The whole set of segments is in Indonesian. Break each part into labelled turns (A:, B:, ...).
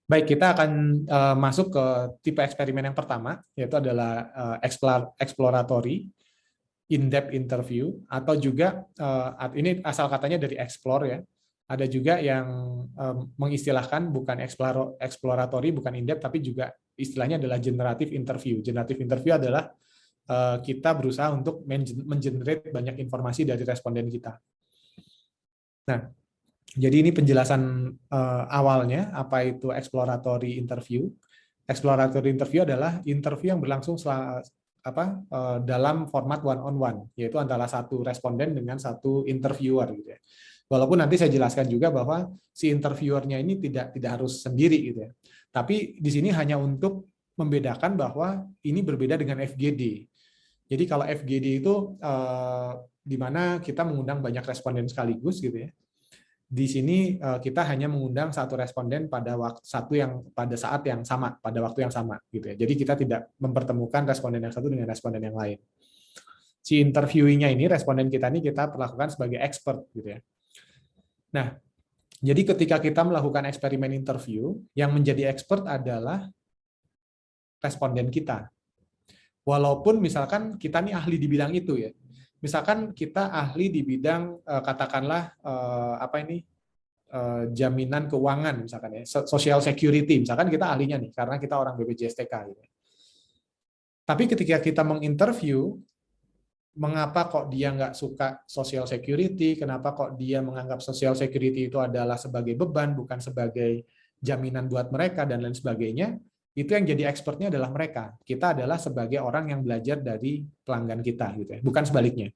A: Baik, kita akan masuk ke tipe eksperimen yang pertama, yaitu adalah exploratory in-depth interview, atau juga ini asal katanya dari explore ya. Ada juga yang mengistilahkan bukan exploratory, bukan in-depth, tapi juga istilahnya adalah generative interview. Generative interview adalah kita berusaha untuk mengenerate banyak informasi dari responden kita. Nah, jadi ini penjelasan awalnya apa itu exploratory interview. Exploratory interview adalah interview yang berlangsung dalam format one on one, yaitu antara satu responden dengan satu interviewer gitu ya. Walaupun nanti saya jelaskan juga bahwa si interviewernya ini tidak harus sendiri gitu ya. Tapi di sini hanya untuk membedakan bahwa ini berbeda dengan FGD. Jadi kalau FGD itu di mana kita mengundang banyak responden sekaligus gitu ya. Di sini kita hanya mengundang satu responden pada pada saat yang sama, pada waktu yang sama gitu ya. Jadi kita tidak mempertemukan responden yang satu dengan responden yang lain. Si interviewingnya ini, responden kita ini kita perlakukan sebagai expert gitu ya. Nah, jadi ketika kita melakukan eksperimen interview, yang menjadi expert adalah responden kita. Walaupun misalkan kita nih ahli di bidang itu ya. Misalkan kita ahli di bidang katakanlah jaminan keuangan misalkan ya, social security misalkan kita ahlinya nih karena kita orang BPJS TK gitu. Tapi ketika kita menginterview, mengapa kok dia nggak suka social security, kenapa kok dia menganggap social security itu adalah sebagai beban bukan sebagai jaminan buat mereka dan lain sebagainya, itu yang jadi expertnya adalah mereka. Kita adalah sebagai orang yang belajar dari pelanggan kita gitu ya, bukan sebaliknya.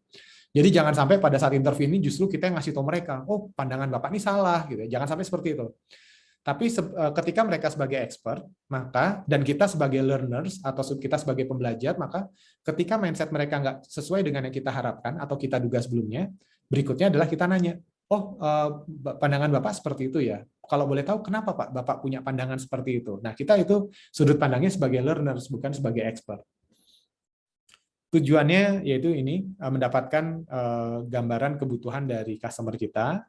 A: Jadi jangan sampai pada saat interview ini justru kita yang ngasih tahu mereka, oh pandangan Bapak ini salah gitu. Jangan sampai seperti itu. Tapi ketika mereka sebagai expert, maka dan kita sebagai learners atau kita sebagai pembelajar, maka ketika mindset mereka nggak sesuai dengan yang kita harapkan atau kita duga sebelumnya, berikutnya adalah kita nanya, oh pandangan Bapak seperti itu ya. Kalau boleh tahu kenapa Pak Bapak punya pandangan seperti itu? Nah kita itu sudut pandangnya sebagai learners bukan sebagai expert. Tujuannya yaitu ini mendapatkan gambaran kebutuhan dari customer kita.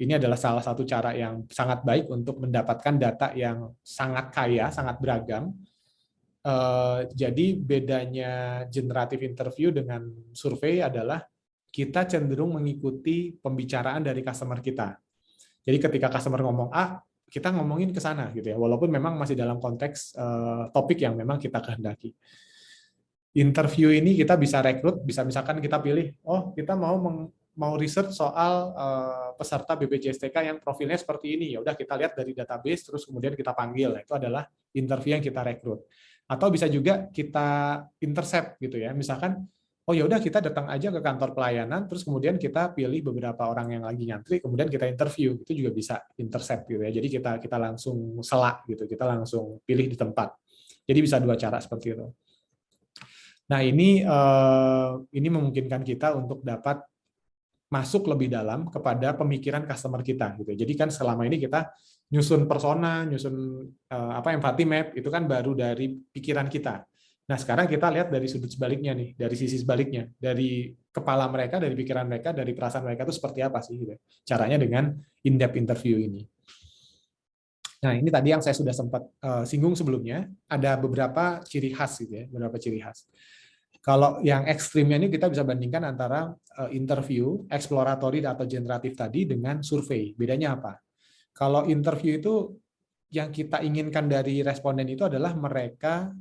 A: Ini adalah salah satu cara yang sangat baik untuk mendapatkan data yang sangat kaya, sangat beragam. Jadi bedanya generative interview dengan survei adalah kita cenderung mengikuti pembicaraan dari customer kita. Jadi ketika customer ngomong A, kita ngomongin ke sana gitu ya, walaupun memang masih dalam konteks topik yang memang kita kehendaki. Interview ini kita bisa rekrut, bisa misalkan kita pilih, oh kita mau research soal peserta BPJS-TK yang profilnya seperti ini, ya udah kita lihat dari database, terus kemudian kita panggil, itu adalah interview yang kita rekrut. Atau bisa juga kita intercept gitu ya, misalkan, oh ya udah kita datang aja ke kantor pelayanan, terus kemudian kita pilih beberapa orang yang lagi ngantri, kemudian kita interview, itu juga bisa intercept gitu ya. Jadi kita langsung selak gitu, kita langsung pilih di tempat. Jadi bisa dua cara seperti itu. Nah, ini memungkinkan kita untuk dapat masuk lebih dalam kepada pemikiran customer kita gitu. Jadi kan selama ini kita nyusun persona, nyusun empathy map itu kan baru dari pikiran kita. Nah, sekarang kita lihat dari sudut sebaliknya nih, dari sisi sebaliknya, dari kepala mereka, dari pikiran mereka, dari perasaan mereka itu seperti apa sih gitu. Caranya dengan in-depth interview ini. Nah, ini tadi yang saya sudah sempat singgung sebelumnya, ada beberapa ciri khas gitu ya, beberapa ciri khas. Kalau yang ekstrimnya ini kita bisa bandingkan antara interview, exploratory atau generatif tadi dengan survei. Bedanya apa? Kalau interview itu yang kita inginkan dari responden itu adalah mereka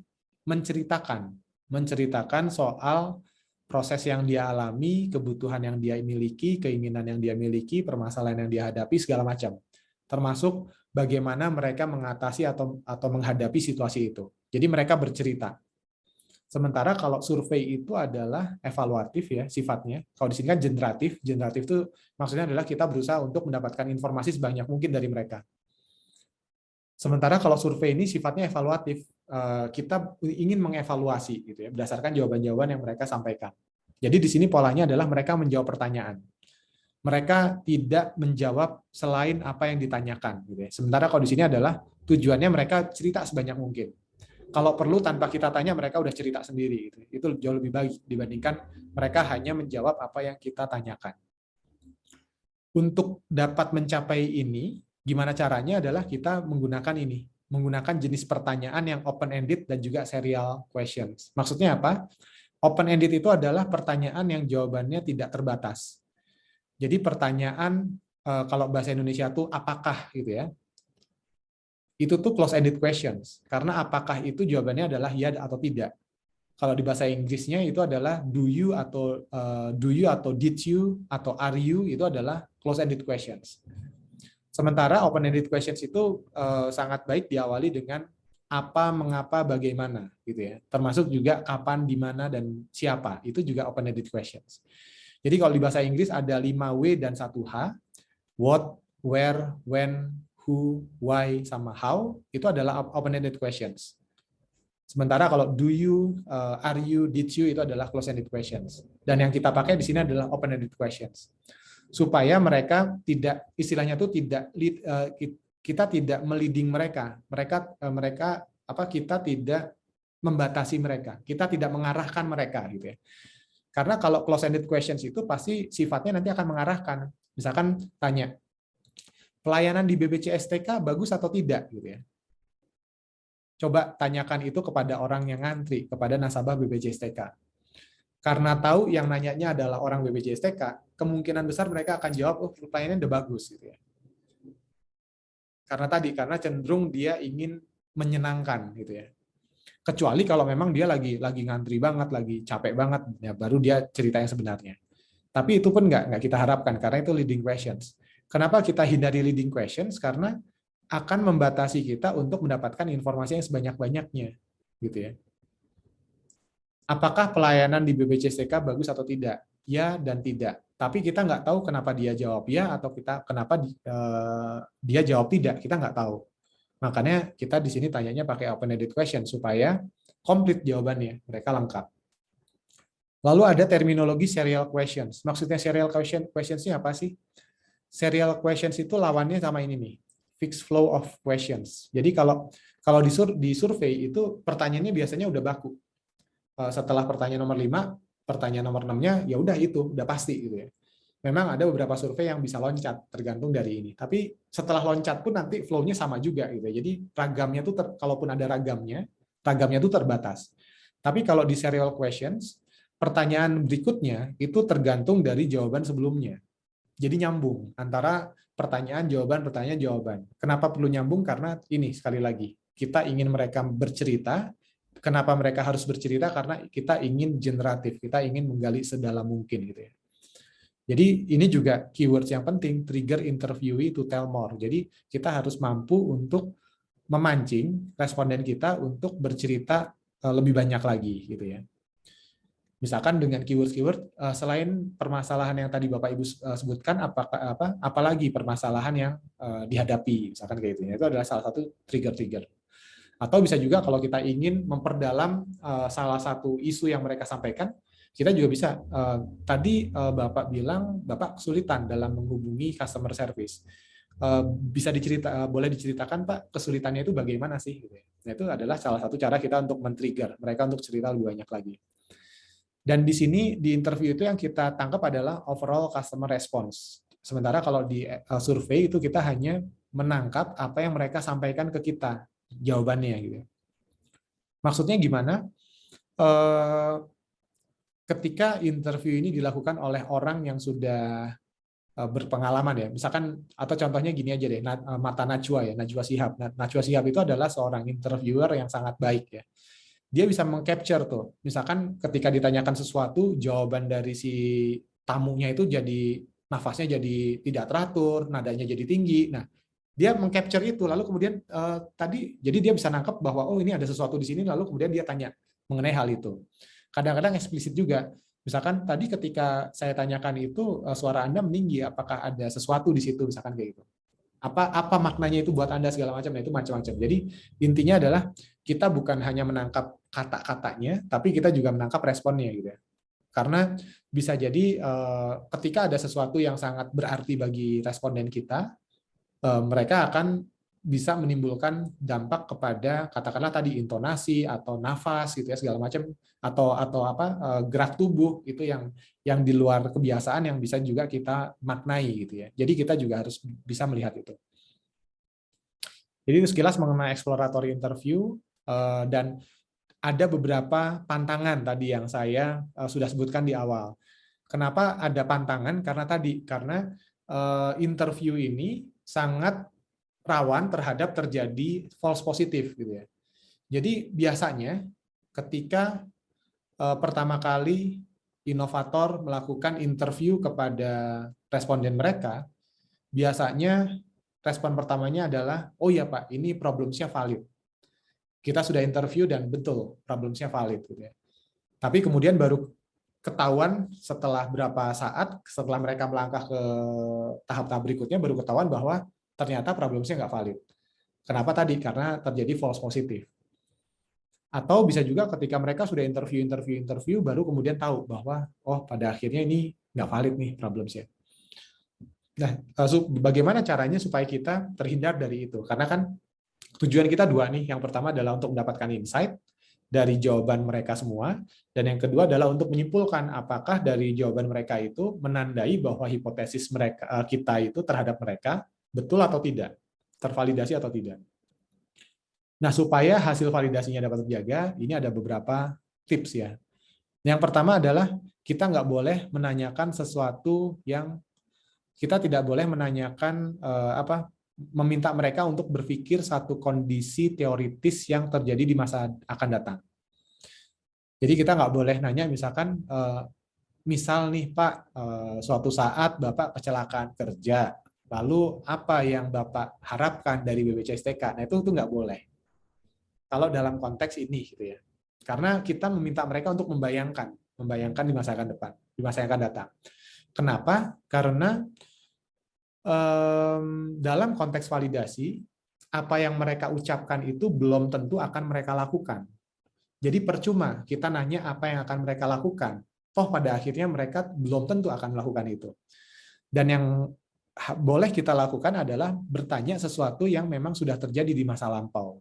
A: menceritakan soal proses yang dia alami, kebutuhan yang dia miliki, keinginan yang dia miliki, permasalahan yang dia hadapi, segala macam. Termasuk bagaimana mereka mengatasi atau menghadapi situasi itu. Jadi mereka bercerita. Sementara kalau survei itu adalah evaluatif ya sifatnya. Kalau di sini kan generatif. Generatif itu maksudnya adalah kita berusaha untuk mendapatkan informasi sebanyak mungkin dari mereka. Sementara kalau survei ini sifatnya evaluatif. Kita ingin mengevaluasi gitu ya berdasarkan jawaban-jawaban yang mereka sampaikan. Jadi di sini polanya adalah mereka menjawab pertanyaan. Mereka tidak menjawab selain apa yang ditanyakan gitu ya. Sementara kalau di sini adalah tujuannya mereka cerita sebanyak mungkin. Kalau perlu tanpa kita tanya mereka udah cerita sendiri gitu. Itu jauh lebih baik dibandingkan mereka hanya menjawab apa yang kita tanyakan. Untuk dapat mencapai ini, Gimana caranya adalah kita menggunakan ini, menggunakan jenis pertanyaan yang open-ended dan juga serial questions. Maksudnya apa? Open-ended itu adalah pertanyaan yang jawabannya tidak terbatas. Jadi pertanyaan, kalau bahasa Indonesia tuh apakah gitu ya, itu tuh close-ended questions. Karena apakah itu jawabannya adalah ya atau tidak. Kalau di bahasa Inggrisnya itu adalah do you atau did you atau are you, itu adalah close-ended questions. Sementara open-ended questions itu sangat baik diawali dengan apa, mengapa, bagaimana gitu ya. Termasuk juga kapan, di mana, dan siapa. Itu juga open-ended questions. Jadi kalau di bahasa Inggris ada 5W dan 1H, what, where, when, who, why, sama how, itu adalah open-ended questions. Sementara kalau do you, are you, did you, itu adalah close-ended questions. Dan yang kita pakai di sini adalah open-ended questions. Supaya mereka tidak, istilahnya itu tidak, kita tidak meliding mereka. Kita tidak membatasi mereka. Kita tidak mengarahkan mereka gitu ya. Karena kalau close-ended questions itu pasti sifatnya nanti akan mengarahkan. Misalkan tanya, pelayanan di BPJSTK bagus atau tidak gitu ya. Coba tanyakan itu kepada orang yang ngantri, kepada nasabah BPJSTK. Karena tahu yang nanyanya adalah orang BPJSTK, kemungkinan besar mereka akan jawab, oh pelayanannya udah bagus gitu ya. Karena cenderung dia ingin menyenangkan gitu ya. Kecuali kalau memang dia lagi ngantri banget, lagi capek banget, ya baru dia cerita yang sebenarnya. Tapi itu pun nggak kita harapkan, karena itu leading questions. Kenapa kita hindari leading questions? Karena akan membatasi kita untuk mendapatkan informasi yang sebanyak-banyaknya, gitu ya. Apakah pelayanan di BPJSTK bagus atau tidak? Ya dan tidak. Tapi kita nggak tahu kenapa dia jawab ya atau kenapa dia jawab tidak. Kita nggak tahu. Makanya kita di sini tanyanya pakai open-ended question supaya komplit jawabannya, mereka lengkap. Lalu ada terminologi serial questions. Maksudnya serial questions ini apa sih? Serial questions itu lawannya sama ini nih, fixed flow of questions. Jadi kalau di survei itu pertanyaannya biasanya udah baku. Setelah pertanyaan nomor 5, pertanyaan nomor 6-nya ya udah itu, udah pasti gitu ya. Memang ada beberapa survei yang bisa loncat tergantung dari ini. Tapi setelah loncat pun nanti flow-nya sama juga gitu ya. Jadi ragamnya tuh kalaupun ada ragamnya tuh terbatas. Tapi kalau di serial questions, pertanyaan berikutnya itu tergantung dari jawaban sebelumnya. Jadi nyambung antara pertanyaan jawaban. Kenapa perlu nyambung? Karena ini sekali lagi, kita ingin mereka bercerita. Kenapa mereka harus bercerita? Karena kita ingin generatif, kita ingin menggali sedalam mungkin gitu ya. Jadi ini juga keywords yang penting, trigger interviewee to tell more. Jadi kita harus mampu untuk memancing responden kita untuk bercerita lebih banyak lagi gitu ya. Misalkan dengan keyword selain permasalahan yang tadi Bapak Ibu sebutkan, apalagi permasalahan yang dihadapi, misalkan kayak gitu. Itu adalah salah satu trigger-trigger. Atau bisa juga kalau kita ingin memperdalam salah satu isu yang mereka sampaikan, kita juga bisa. Tadi Bapak bilang Bapak kesulitan dalam menghubungi customer service. Boleh diceritakan Pak kesulitannya itu bagaimana sih? Nah, itu adalah salah satu cara kita untuk men-trigger mereka untuk cerita lebih banyak lagi. Dan di sini di interview itu yang kita tangkap adalah overall customer response. Sementara kalau di survei itu kita hanya menangkap apa yang mereka sampaikan ke kita, jawabannya gitu. Maksudnya gimana? Ketika interview ini dilakukan oleh orang yang sudah berpengalaman ya, misalkan atau contohnya gini aja deh, Mata Najwa ya, Najwa Shihab. Najwa Shihab itu adalah seorang interviewer yang sangat baik ya. Dia bisa meng-capture tuh, misalkan ketika ditanyakan sesuatu, jawaban dari si tamunya itu jadi nafasnya jadi tidak teratur, nadanya jadi tinggi. Nah, dia meng-capture itu, lalu kemudian jadi dia bisa nangkep bahwa oh ini ada sesuatu di sini, lalu kemudian dia tanya mengenai hal itu. Kadang-kadang eksplisit juga. Misalkan tadi ketika saya tanyakan itu suara Anda meninggi, apakah ada sesuatu di situ, misalkan kayak gitu. Apa maknanya itu buat Anda segala macam, itu macam-macam. Jadi intinya adalah kita bukan hanya menangkap kata-katanya, tapi kita juga menangkap responnya gitu ya. Karena bisa jadi ketika ada sesuatu yang sangat berarti bagi responden kita, mereka akan bisa menimbulkan dampak kepada katakanlah tadi intonasi atau nafas gitu ya segala macam atau gerak tubuh itu yang di luar kebiasaan yang bisa juga kita maknai gitu ya. Jadi kita juga harus bisa melihat itu. Jadi itu sekilas mengenai exploratory interview, dan ada beberapa pantangan tadi yang saya sudah sebutkan di awal. Kenapa ada pantangan? Karena interview ini sangat rawan terhadap terjadi false positif gitu ya. Jadi biasanya ketika pertama kali inovator melakukan interview kepada responden mereka, biasanya respon pertamanya adalah, oh ya Pak, ini problemnya valid. Kita sudah interview dan betul problemnya valid. Gitu ya. Tapi kemudian baru ketahuan setelah berapa saat, setelah mereka melangkah ke tahap-tahap berikutnya, baru ketahuan bahwa ternyata problemnya nggak valid. Kenapa tadi? Karena terjadi false positif. Atau bisa juga ketika mereka sudah interview, baru kemudian tahu bahwa, oh pada akhirnya ini nggak valid nih problemnya. Nah, bagaimana caranya supaya kita terhindar dari itu? Karena kan tujuan kita dua nih. Yang pertama adalah untuk mendapatkan insight dari jawaban mereka semua, dan yang kedua adalah untuk menyimpulkan apakah dari jawaban mereka itu menandai bahwa hipotesis kita itu terhadap mereka betul atau tidak, tervalidasi atau tidak. Nah, supaya hasil validasinya dapat terjaga, ini ada beberapa tips ya. Yang pertama adalah kita nggak boleh menanyakan sesuatu yang kita tidak boleh menanyakan meminta mereka untuk berpikir satu kondisi teoritis yang terjadi di masa akan datang. Jadi kita nggak boleh nanya misalkan, misal nih Pak, suatu saat Bapak kecelakaan kerja, lalu apa yang Bapak harapkan dari BPJS-TK? Nah itu nggak boleh. Kalau dalam konteks ini gitu ya. Karena kita meminta mereka untuk membayangkan di masa akan depan, di masa yang akan datang. Kenapa? Karena dalam konteks validasi, apa yang mereka ucapkan itu belum tentu akan mereka lakukan. Jadi percuma kita nanya apa yang akan mereka lakukan. Toh pada akhirnya mereka belum tentu akan melakukan itu. Dan yang boleh kita lakukan adalah bertanya sesuatu yang memang sudah terjadi di masa lampau.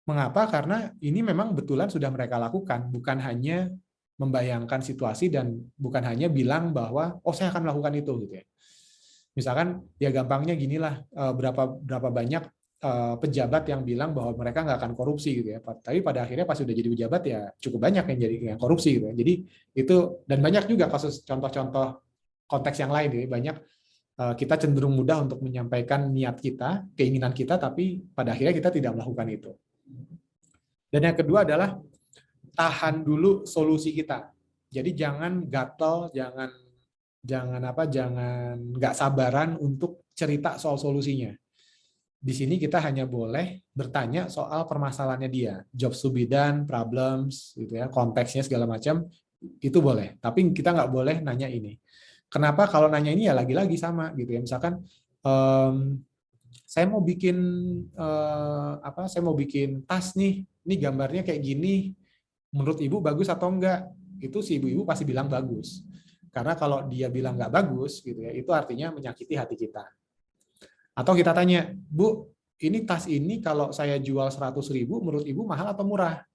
A: Mengapa? Karena ini memang betulan sudah mereka lakukan, bukan hanya membayangkan situasi dan bukan hanya bilang bahwa oh saya akan melakukan itu gitu ya. Misalkan ya gampangnya ginilah, berapa banyak pejabat yang bilang bahwa mereka nggak akan korupsi gitu ya. Tapi pada akhirnya pas sudah jadi pejabat ya cukup banyak yang jadi yang korupsi gitu ya. Jadi itu, dan banyak juga kasus contoh-contoh konteks yang lain gitu. Banyak kita cenderung mudah untuk menyampaikan niat kita, keinginan kita, tapi pada akhirnya kita tidak melakukan itu. Dan yang kedua adalah tahan dulu solusi kita. Jadi jangan gatel, jangan nggak sabaran untuk cerita soal solusinya. Di sini kita hanya boleh bertanya soal permasalahannya dia, jobs to be done, problems, gitu ya, konteksnya segala macam, itu boleh. Tapi kita nggak boleh nanya ini. Kenapa? Kalau nanya ini ya lagi-lagi sama gitu ya. Misalkan saya mau bikin saya mau bikin tas nih, ini gambarnya kayak gini, menurut ibu bagus atau enggak? Itu si ibu-ibu pasti bilang bagus. Karena kalau dia bilang nggak bagus, gitu ya, itu artinya menyakiti hati kita. Atau kita tanya, Bu, ini tas ini kalau saya jual 100.000, menurut ibu mahal atau murah?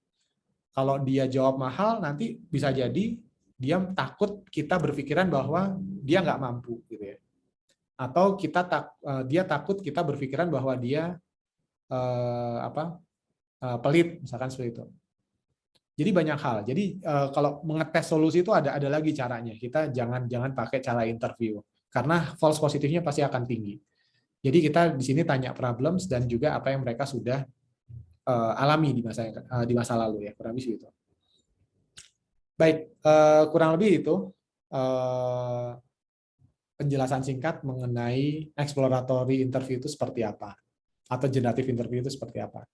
A: Kalau dia jawab mahal, nanti bisa jadi dia takut kita berpikiran bahwa dia nggak mampu, gitu ya. Atau dia takut kita berpikiran bahwa dia pelit, misalkan seperti itu. Jadi banyak hal. Jadi kalau mengetes solusi itu ada lagi caranya. Kita jangan pakai cara interview karena false positifnya pasti akan tinggi. Jadi kita di sini tanya problems dan juga apa yang mereka sudah alami di masa lalu ya, kurang lebih itu. Baik, kurang lebih itu penjelasan singkat mengenai exploratory interview itu seperti apa, atau generative interview itu seperti apa.